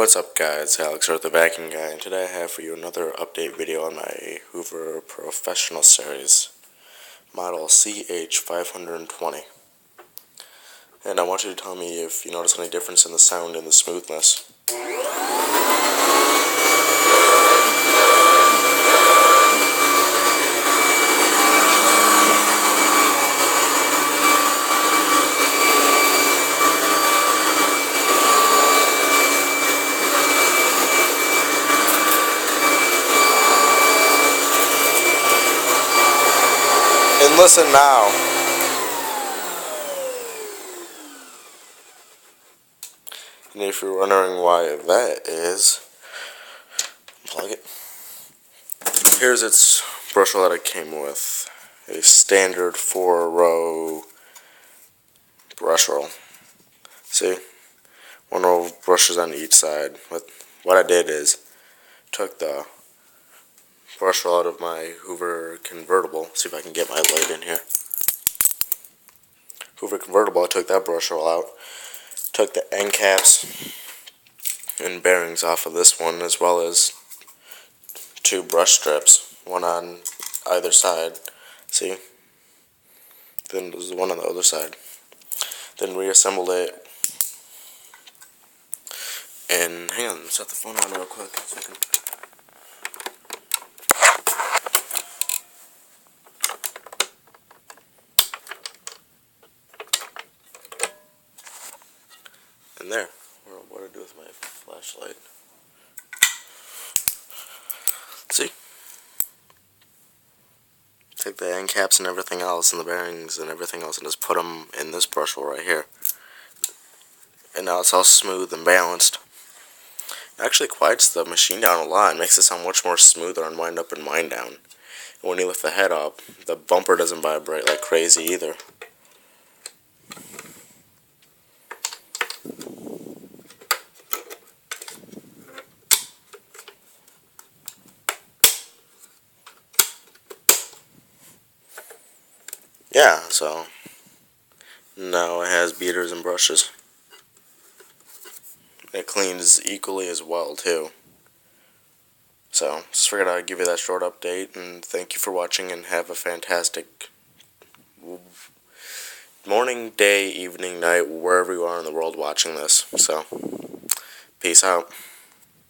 What's up guys, Alex here, the vacuum guy, and today I have for you another update video on my Hoover Professional Series, model CH520. And I want you to tell me if you notice any difference in the sound and the smoothness. And listen now. And if you're wondering why that is, plug it. Here's its brush roll that it came with. A standard 4-row brush roll. See? 1 row of brushes on each side. What I did is took the brush roll out of my Hoover convertible. See if I can get my light in here. Hoover convertible, I took that brush roll out. Took the end caps and bearings off of this one, as well as 2 brush strips, one on either side. See? Then there's one on the other side. Then reassembled it. And hang on, set the phone on real quick. A second. And there. What do I do with my flashlight? See? Take the end caps and everything else, and the bearings and everything else, and just put them in this brush roll right here. And now it's all smooth and balanced. It actually quiets the machine down a lot. It makes it sound much more smoother on wind up and wind down. And when you lift the head up, the bumper doesn't vibrate like crazy either. Yeah, so now it has beaters and brushes. It cleans equally as well too. So just figured I'd give you that short update, and thank you for watching, and have a fantastic morning, day, evening, night, wherever you are in the world watching this. So peace out.